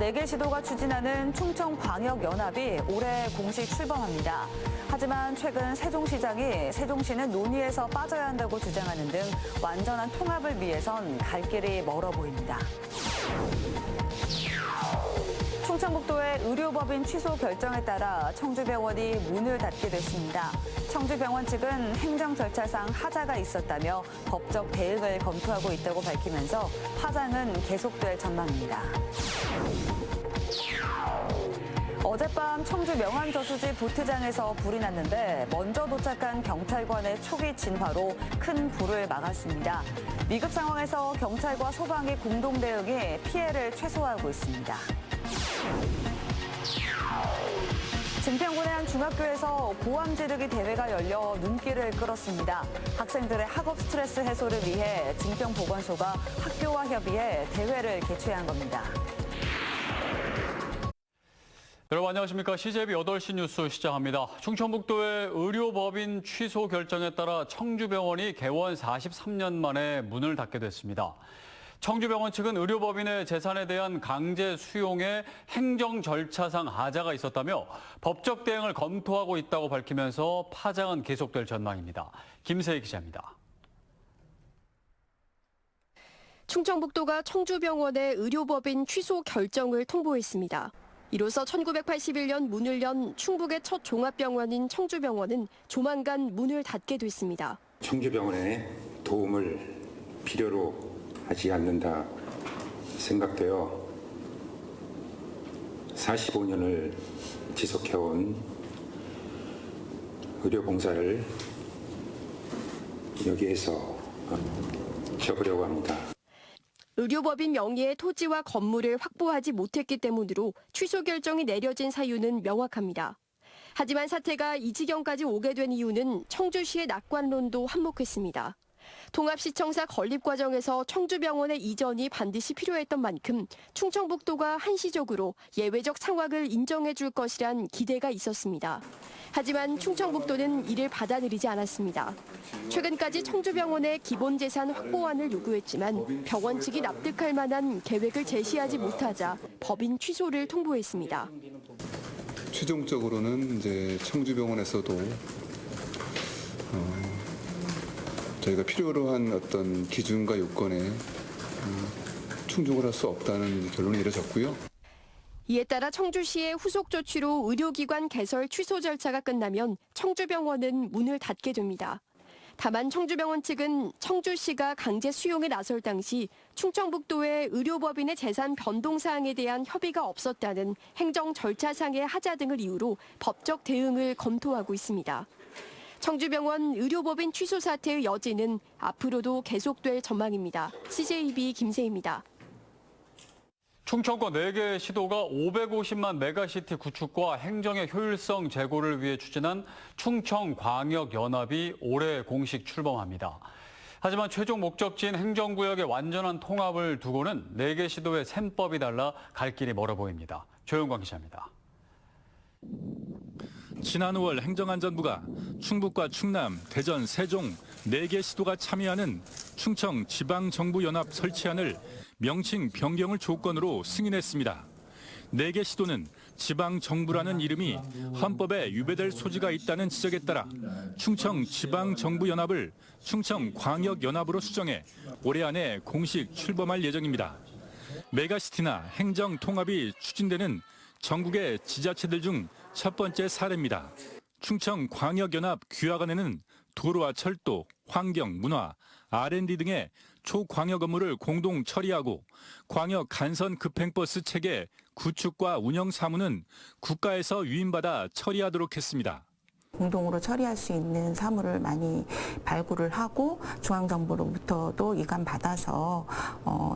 4개 시도가 추진하는 충청광역연합이 올해 공식 출범합니다. 하지만 최근 세종시장이 세종시는 논의에서 빠져야 한다고 주장하는 등 완전한 통합을 위해선 갈 길이 멀어 보입니다. 충청북도의 의료법인 취소 결정에 따라 청주병원이 문을 닫게 됐습니다. 청주병원 측은 행정 절차상 하자가 있었다며 법적 대응을 검토하고 있다고 밝히면서 파장은 계속될 전망입니다. 어젯밤 청주 명암저수지 보트장에서 불이 났는데 먼저 도착한 경찰관의 초기 진화로 큰 불을 막았습니다. 위급 상황에서 경찰과 소방이 공동 대응해 피해를 최소화하고 있습니다. 증평군의 한 중학교에서 고함 지르기 대회가 열려 눈길을 끌었습니다. 학생들의 학업 스트레스 해소를 위해 증평보건소가 학교와 협의해 대회를 개최한 겁니다. 여러분 안녕하십니까. CJB 8시 뉴스 시작합니다. 충청북도의 의료법인 취소 결정에 따라 청주병원이 개원 43년 만에 문을 닫게 됐습니다. 청주병원 측은 의료법인의 재산에 대한 강제 수용에 행정 절차상 하자가 있었다며 법적 대응을 검토하고 있다고 밝히면서 파장은 계속될 전망입니다. 김세희 기자입니다. 충청북도가 청주병원의 의료법인 취소 결정을 통보했습니다. 이로써 1981년 문을 연 충북의 첫 종합병원인 청주병원은 조만간 문을 닫게 됐습니다. 청주병원의 도움을 필요로 하지 않는다 생각되어 45년을 지속해온 의료봉사를 여기에서 접으려고 합니다. 의료법인 명의의 토지와 건물을 확보하지 못했기 때문으로 취소 결정이 내려진 사유는 명확합니다. 하지만 사태가 이 지경까지 오게 된 이유는 청주시의 낙관론도 한몫했습니다. 통합시청사 건립 과정에서 청주병원의 이전이 반드시 필요했던 만큼 충청북도가 한시적으로 예외적 상황을 인정해 줄 것이란 기대가 있었습니다. 하지만 충청북도는 이를 받아들이지 않았습니다. 최근까지 청주병원의 기본재산 확보안을 요구했지만 병원 측이 납득할 만한 계획을 제시하지 못하자 법인 취소를 통보했습니다. 최종적으로는 이제 청주병원에서도 저희가 필요로 한 어떤 기준과 요건에 충족을 할 수 없다는 결론이 내려졌고요. 이에 따라 청주시의 후속 조치로 의료기관 개설 취소 절차가 끝나면 청주병원은 문을 닫게 됩니다. 다만 청주병원 측은 청주시가 강제 수용에 나설 당시 충청북도의 의료법인의 재산 변동 사항에 대한 협의가 없었다는 행정 절차상의 하자 등을 이유로 법적 대응을 검토하고 있습니다. 청주병원 의료법인 취소 사태의 여지는 앞으로도 계속될 전망입니다. CJB 김세희입니다. 충청권 4개 시도가 550만 메가시티 구축과 행정의 효율성 제고를 위해 추진한 충청광역연합이 올해 공식 출범합니다. 하지만 최종 목적지인 행정구역의 완전한 통합을 두고는 4개 시도의 셈법이 달라 갈 길이 멀어 보입니다. 조영광 기자입니다. 지난 5월 행정안전부가 충북과 충남, 대전, 세종 4개 시도가 참여하는 충청지방정부연합 설치안을 명칭 변경을 조건으로 승인했습니다. 4개 시도는 지방정부라는 이름이 헌법에 유배될 소지가 있다는 지적에 따라 충청지방정부연합을 충청광역연합으로 수정해 올해 안에 공식 출범할 예정입니다. 메가시티나 행정통합이 추진되는 전국의 지자체들 중 첫 번째 사례입니다. 충청광역연합 규약안에는 도로와 철도, 환경, 문화, R&D 등의 초광역 업무를 공동 처리하고 광역 간선 급행버스 체계 구축과 운영 사무는 국가에서 위임받아 처리하도록 했습니다. 공동으로 처리할 수 있는 사무를 많이 발굴을 하고 중앙정부로부터도 이관받아서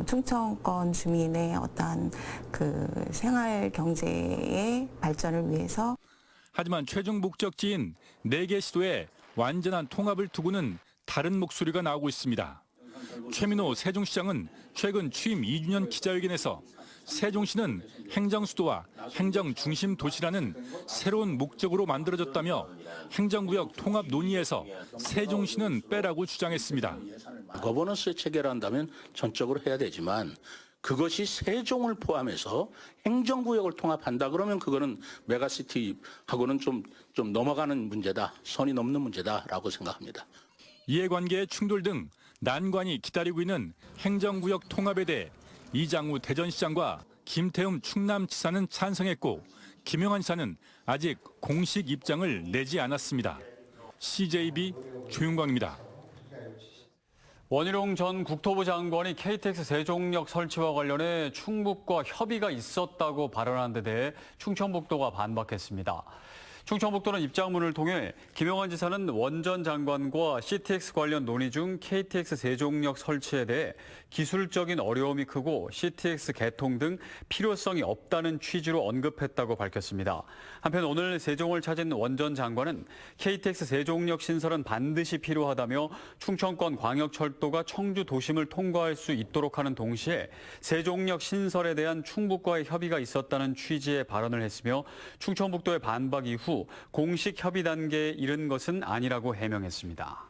충청권 주민의 어떠한 그 생활 경제의 발전을 위해서. 하지만 최종 목적지인 4개 시도의 완전한 통합을 두고는 다른 목소리가 나오고 있습니다. 최민호 세종시장은 최근 취임 2주년 기자회견에서 세종시는 행정수도와 행정중심 도시라는 새로운 목적으로 만들어졌다며 행정구역 통합 논의에서 세종시는 빼라고 주장했습니다. 거버넌스 체계를 한다면 전적으로 해야 되지만 그것이 세종을 포함해서 행정구역을 통합한다 그러면 그거는 메가시티하고는 좀 넘어가는 문제다, 선이 넘는 문제다라고 생각합니다. 이해관계 충돌 등 난관이 기다리고 있는 행정구역 통합에 대해 이장우 대전시장과 김태흠 충남지사는 찬성했고 김영환 지사는 아직 공식 입장을 내지 않았습니다. CJB 조윤광입니다. 원희룡 전 국토부 장관이 KTX 세종역 설치와 관련해 충북과 협의가 있었다고 발언한 데 대해 충청북도가 반박했습니다. 충청북도는 입장문을 통해 김영환 지사는 원 전 장관과 CTX 관련 논의 중 KTX 세종역 설치에 대해 기술적인 어려움이 크고 CTX 개통 등 필요성이 없다는 취지로 언급했다고 밝혔습니다. 한편 오늘 세종을 찾은 원 전 장관은 KTX 세종역 신설은 반드시 필요하다며 충청권 광역철도가 청주 도심을 통과할 수 있도록 하는 동시에 세종역 신설에 대한 충북과의 협의가 있었다는 취지의 발언을 했으며 충청북도의 반박 이후 공식 협의 단계에 이른 것은 아니라고 해명했습니다.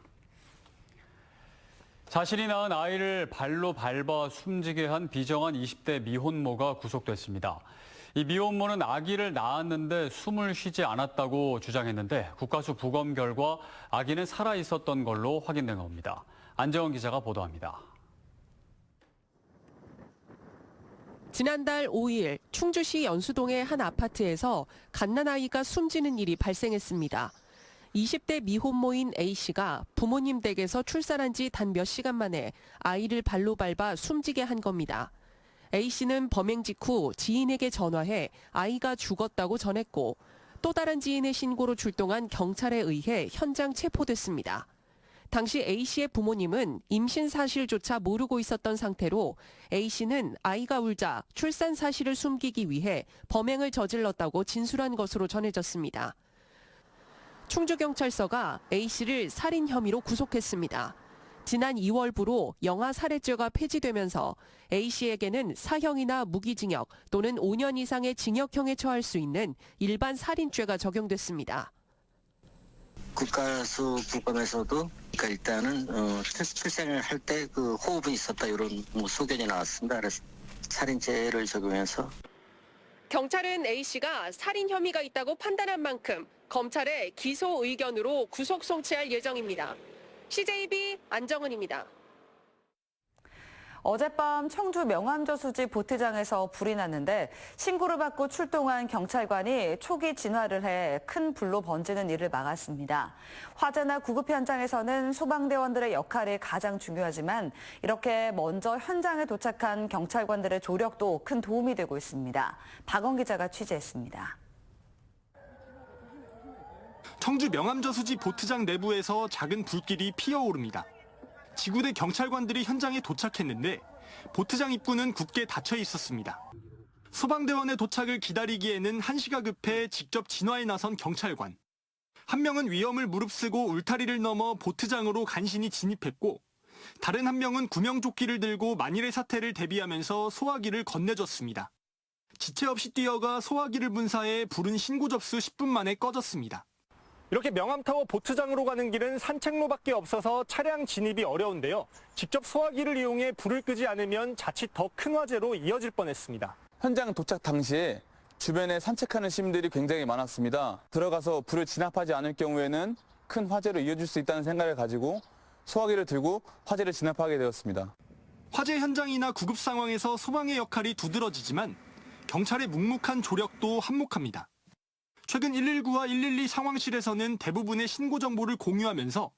자신이 낳은 아이를 발로 밟아 숨지게 한 비정한 20대 미혼모가 구속됐습니다. 이 미혼모는 아기를 낳았는데 숨을 쉬지 않았다고 주장했는데 국가수 부검 결과 아기는 살아 있었던 걸로 확인된 겁니다. 안재원 기자가 보도합니다. 지난달 5일 충주시 연수동의 한 아파트에서 갓난아이가 숨지는 일이 발생했습니다. 20대 미혼모인 A씨가 부모님 댁에서 출산한 지 단 몇 시간 만에 아이를 발로 밟아 숨지게 한 겁니다. A씨는 범행 직후 지인에게 전화해 아이가 죽었다고 전했고 또 다른 지인의 신고로 출동한 경찰에 의해 현장 체포됐습니다. 당시 A씨의 부모님은 임신 사실조차 모르고 있었던 상태로 A씨는 아이가 울자 출산 사실을 숨기기 위해 범행을 저질렀다고 진술한 것으로 전해졌습니다. 충주경찰서가 A씨를 살인 혐의로 구속했습니다. 지난 2월부로 영아살해죄가 폐지되면서 A씨에게는 사형이나 무기징역 또는 5년 이상의 징역형에 처할 수 있는 일반 살인죄가 적용됐습니다. 국가수 부검에서도 그러니까 일단은 출산을 할 때 그 호흡이 있었다 이런 소견이 나왔습니다. 그래서 살인죄를 적용해서 경찰은 A씨가 살인 혐의가 있다고 판단한 만큼 검찰의 기소 의견으로 구속 송치할 예정입니다. CJB 안정은입니다. 어젯밤 청주 명암저수지 보트장에서 불이 났는데 신고를 받고 출동한 경찰관이 초기 진화를 해 큰 불로 번지는 일을 막았습니다. 화재나 구급 현장에서는 소방대원들의 역할이 가장 중요하지만 이렇게 먼저 현장에 도착한 경찰관들의 조력도 큰 도움이 되고 있습니다. 박원 기자가 취재했습니다. 청주 명암저수지 보트장 내부에서 작은 불길이 피어오릅니다. 지구대 경찰관들이 현장에 도착했는데 보트장 입구는 굳게 닫혀 있었습니다. 소방대원의 도착을 기다리기에는 한시가 급해 직접 진화에 나선 경찰관. 한 명은 위험을 무릅쓰고 울타리를 넘어 보트장으로 간신히 진입했고 다른 한 명은 구명조끼를 들고 만일의 사태를 대비하면서 소화기를 건네줬습니다. 지체 없이 뛰어가 소화기를 분사해 불은 신고 접수 10분 만에 꺼졌습니다. 이렇게 명암타워 보트장으로 가는 길은 산책로밖에 없어서 차량 진입이 어려운데요. 직접 소화기를 이용해 불을 끄지 않으면 자칫 더 큰 화재로 이어질 뻔했습니다. 현장 도착 당시에 주변에 산책하는 시민들이 굉장히 많았습니다. 들어가서 불을 진압하지 않을 경우에는 큰 화재로 이어질 수 있다는 생각을 가지고 소화기를 들고 화재를 진압하게 되었습니다. 화재 현장이나 구급 상황에서 소방의 역할이 두드러지지만 경찰의 묵묵한 조력도 한몫합니다. 최근 119와 112 상황실에서는 대부분의 신고 정보를 공유하면서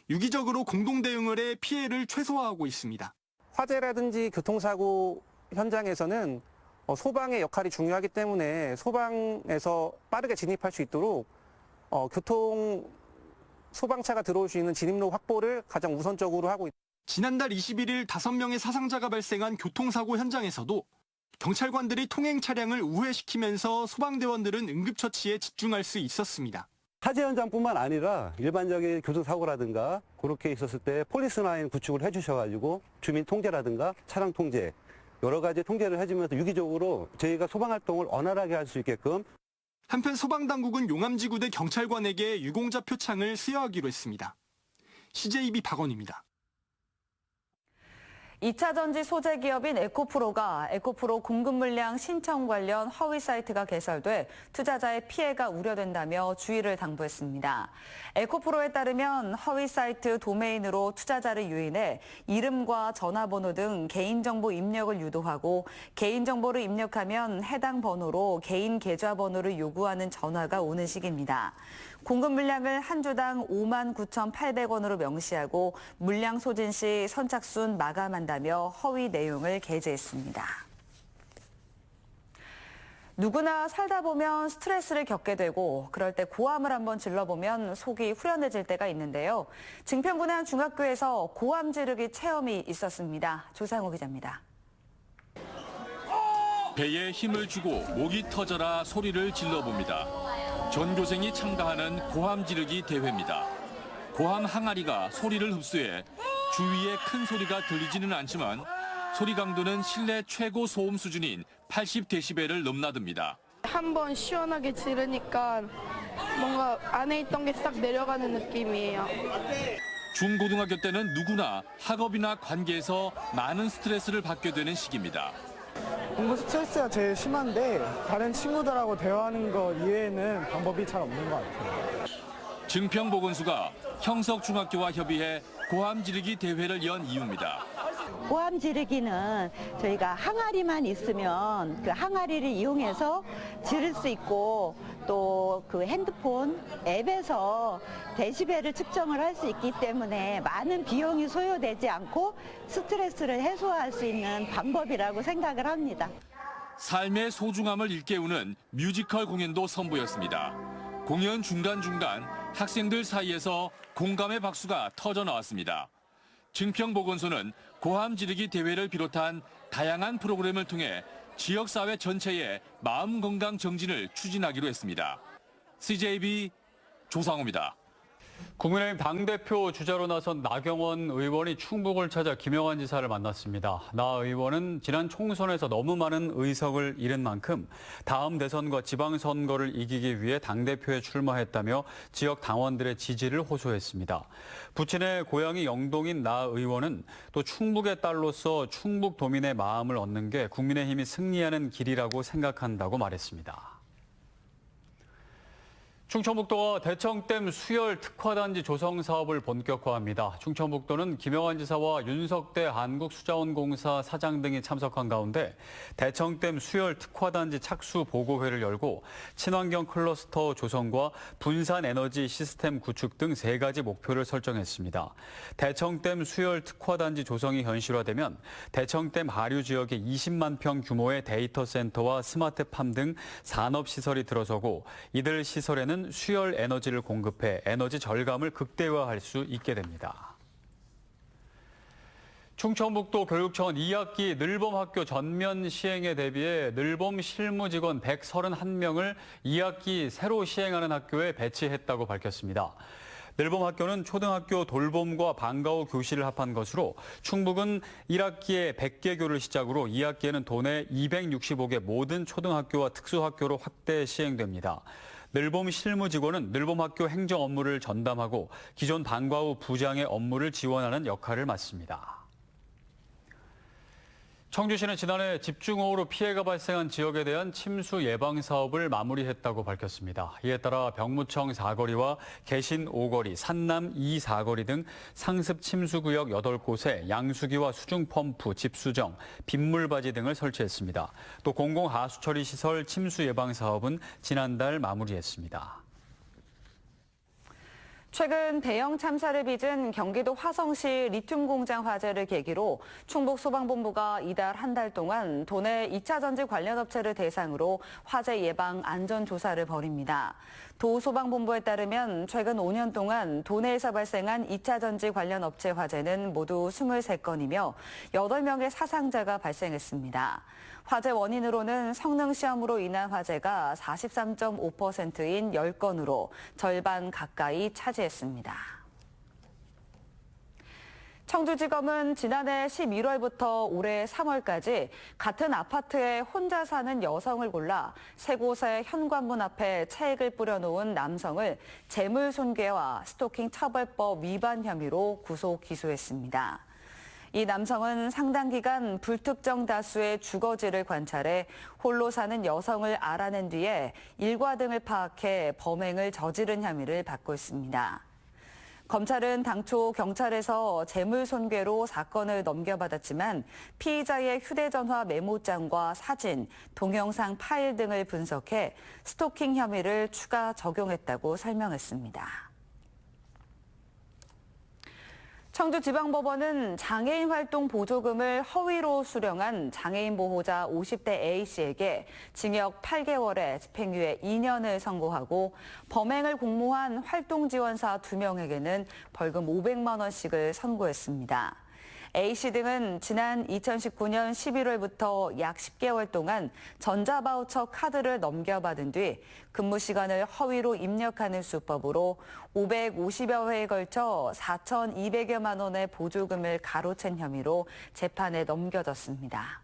유기적으로 공동 대응을 해 피해를 최소화하고 있습니다. 화재라든지 교통사고 현장에서는 소방의 역할이 중요하기 때문에 소방에서 빠르게 진입할 수 있도록 교통 소방차가 들어올 수 있는 진입로 확보를 가장 우선적으로 하고 있습니다. 지난달 21일 5명의 사상자가 발생한 교통사고 현장에서도 경찰관들이 통행 차량을 우회시키면서 소방대원들은 응급처치에 집중할 수 있었습니다. 화재 현장뿐만 아니라 일반적인 교통사고라든가 그렇게 있었을 때 폴리스라인 구축을 해주셔가지고 주민 통제라든가 차량 통제 여러 가지 통제를 해주면서 유기적으로 저희가 소방활동을 원활하게 할 수 있게끔. 한편 소방당국은 용암지구대 경찰관에게 유공자 표창을 수여하기로 했습니다. CJB 박원입니다. 2차 전지 소재 기업인 에코프로가 에코프로 공급 물량 신청 관련 허위 사이트가 개설돼 투자자의 피해가 우려된다며 주의를 당부했습니다. 에코프로에 따르면 허위 사이트 도메인으로 투자자를 유인해 이름과 전화번호 등 개인정보 입력을 유도하고 개인정보를 입력하면 해당 번호로 개인 계좌번호를 요구하는 전화가 오는 식입니다. 공급 물량을 한 주당 59,800원으로 명시하고 물량 소진 시 선착순 마감한다며 허위 내용을 게재했습니다. 누구나 살다 보면 스트레스를 겪게 되고 그럴 때 고함을 한번 질러보면 속이 후련해질 때가 있는데요. 증평군의 한 중학교에서 고함 지르기 체험이 있었습니다. 조상우 기자입니다. 배에 힘을 주고 목이 터져라 소리를 질러봅니다. 전교생이 참가하는 고함 지르기 대회입니다. 고함 항아리가 소리를 흡수해 주위에 큰 소리가 들리지는 않지만 소리 강도는 실내 최고 소음 수준인 80데시벨을 넘나듭니다. 한번 시원하게 지르니까 뭔가 안에 있던 게 싹 내려가는 느낌이에요. 중고등학교 때는 누구나 학업이나 관계에서 많은 스트레스를 받게 되는 시기입니다. 공부 스트레스가 제일 심한데 다른 친구들하고 대화하는 것 이외에는 방법이 잘 없는 것 같아요. 증평보건소가 형석중학교와 협의해 고함 지르기 대회를 연 이유입니다. 고함 지르기는 저희가 항아리만 있으면 그 항아리를 이용해서 지를 수 있고 또 그 핸드폰 앱에서 데시벨을 측정을 할 수 있기 때문에 많은 비용이 소요되지 않고 스트레스를 해소할 수 있는 방법이라고 생각을 합니다. 삶의 소중함을 일깨우는 뮤지컬 공연도 선보였습니다. 공연 중간중간 학생들 사이에서 공감의 박수가 터져 나왔습니다. 증평보건소는 고함 지르기 대회를 비롯한 다양한 프로그램을 통해 지역사회 전체의 마음건강 정진을 추진하기로 했습니다. CJB 조상우입니다. 국민의힘 당대표 주자로 나선 나경원 의원이 충북을 찾아 김영환 지사를 만났습니다. 나 의원은 지난 총선에서 너무 많은 의석을 잃은 만큼 다음 대선과 지방선거를 이기기 위해 당대표에 출마했다며 지역 당원들의 지지를 호소했습니다. 부친의 고향이 영동인 나 의원은 또 충북의 딸로서 충북도민의 마음을 얻는 게 국민의힘이 승리하는 길이라고 생각한다고 말했습니다. 충청북도가 대청댐 수열 특화단지 조성 사업을 본격화합니다. 충청북도는 김영환 지사와 윤석대 한국수자원공사 사장 등이 참석한 가운데 대청댐 수열 특화단지 착수 보고회를 열고 친환경 클러스터 조성과 분산 에너지 시스템 구축 등 3가지 목표를 설정했습니다. 대청댐 수열 특화단지 조성이 현실화되면 대청댐 하류 지역에 20만 평 규모의 데이터 센터와 스마트팜 등 산업시설이 들어서고 이들 시설에는 수열 에너지를 공급해 에너지 절감을 극대화할 수 있게 됩니다. 충청북도 교육청은 2학기 늘봄학교 전면 시행에 대비해 늘봄 실무 직원 131명을 2학기 새로 시행하는 학교에 배치했다고 밝혔습니다. 늘봄학교는 초등학교 돌봄과 방과 후 교실을 합한 것으로 충북은 1학기에 100개교를 시작으로 2학기에는 도내 265개 모든 초등학교와 특수학교로 확대 시행됩니다. 늘봄 실무 직원은 늘봄학교 행정 업무를 전담하고 기존 방과 후 부장의 업무를 지원하는 역할을 맡습니다. 청주시는 지난해 집중호우로 피해가 발생한 지역에 대한 침수 예방 사업을 마무리했다고 밝혔습니다. 이에 따라 병무청 4거리와 개신 5거리, 산남 2사거리 등 상습 침수 구역 8곳에 양수기와 수중펌프, 집수정, 빗물바지 등을 설치했습니다. 또 공공하수처리 시설 침수 예방 사업은 지난달 마무리했습니다. 최근 대형 참사를 빚은 경기도 화성시 리튬 공장 화재를 계기로 충북소방본부가 이달 한 달 동안 도내 2차 전지 관련 업체를 대상으로 화재 예방 안전 조사를 벌입니다. 도소방본부에 따르면 최근 5년 동안 도내에서 발생한 2차 전지 관련 업체 화재는 모두 23건이며 8명의 사상자가 발생했습니다. 화재 원인으로는 성능 시험으로 인한 화재가 43.5%인 10건으로 절반 가까이 차지했습니다. 청주지검은 지난해 11월부터 올해 3월까지 같은 아파트에 혼자 사는 여성을 골라 3곳의 현관문 앞에 체액을 뿌려놓은 남성을 재물손괴와 스토킹 처벌법 위반 혐의로 구속 기소했습니다. 이 남성은 상당 기간 불특정 다수의 주거지를 관찰해 홀로 사는 여성을 알아낸 뒤에 일과 등을 파악해 범행을 저지른 혐의를 받고 있습니다. 검찰은 당초 경찰에서 재물손괴로 사건을 넘겨받았지만 피의자의 휴대전화 메모장과 사진, 동영상 파일 등을 분석해 스토킹 혐의를 추가 적용했다고 설명했습니다. 청주지방법원은 장애인 활동 보조금을 허위로 수령한 장애인 보호자 50대 A씨에게 징역 8개월에 집행유예 2년을 선고하고 범행을 공모한 활동지원사 2명에게는 벌금 500만 원씩을 선고했습니다. A씨 등은 지난 2019년 11월부터 약 10개월 동안 전자바우처 카드를 넘겨받은 뒤 근무 시간을 허위로 입력하는 수법으로 550여 회에 걸쳐 4,200여만 원의 보조금을 가로챈 혐의로 재판에 넘겨졌습니다.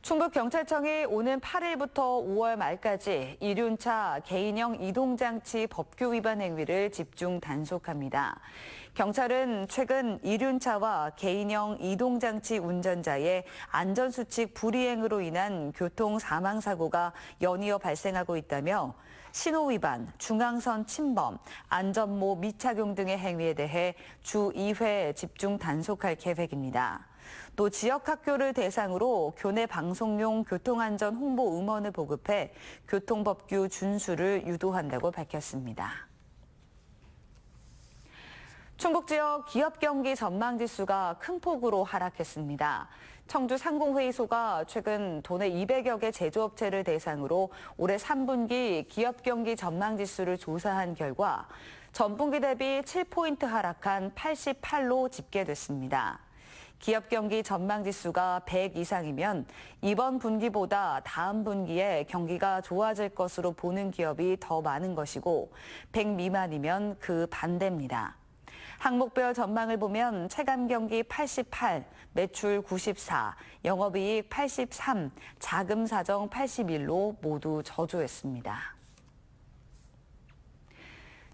충북경찰청이 오는 8일부터 5월 말까지 이륜차 개인형 이동장치 법규 위반 행위를 집중 단속합니다. 경찰은 최근 이륜차와 개인형 이동장치 운전자의 안전수칙 불이행으로 인한 교통 사망사고가 연이어 발생하고 있다며 신호 위반, 중앙선 침범, 안전모 미착용 등의 행위에 대해 주 2회 집중 단속할 계획입니다. 또 지역 학교를 대상으로 교내 방송용 교통안전 홍보 음원을 보급해 교통법규 준수를 유도한다고 밝혔습니다. 충북 지역 기업 경기 전망 지수가 큰 폭으로 하락했습니다. 청주 상공회의소가 최근 도내 200여 개 제조업체를 대상으로 올해 3분기 기업 경기 전망 지수를 조사한 결과 전분기 대비 7포인트 하락한 88로 집계됐습니다. 기업 경기 전망 지수가 100 이상이면 이번 분기보다 다음 분기에 경기가 좋아질 것으로 보는 기업이 더 많은 것이고 100 미만이면 그 반대입니다. 항목별 전망을 보면 체감 경기 88, 매출 94, 영업이익 83, 자금 사정 81로 모두 저조했습니다.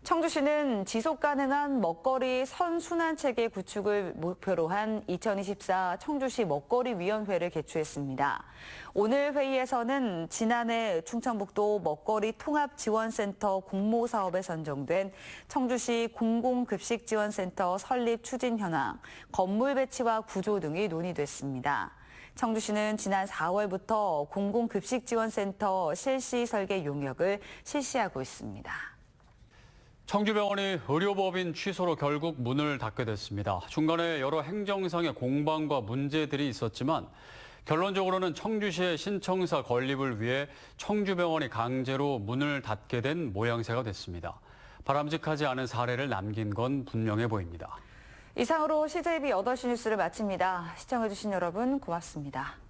청주시는 지속가능한 먹거리 선순환체계 구축을 목표로 한 2024 청주시 먹거리위원회를 개최했습니다. 오늘 회의에서는 지난해 충청북도 먹거리 통합지원센터 공모사업에 선정된 청주시 공공급식지원센터 설립 추진 현황, 건물 배치와 구조 등이 논의됐습니다. 청주시는 지난 4월부터 공공급식지원센터 실시 설계 용역을 실시하고 있습니다. 청주병원이 의료법인 취소로 결국 문을 닫게 됐습니다. 중간에 여러 행정상의 공방과 문제들이 있었지만 결론적으로는 청주시의 신청사 건립을 위해 청주병원이 강제로 문을 닫게 된 모양새가 됐습니다. 바람직하지 않은 사례를 남긴 건 분명해 보입니다. 이상으로 CJB 8시 뉴스를 마칩니다. 시청해주신 여러분 고맙습니다.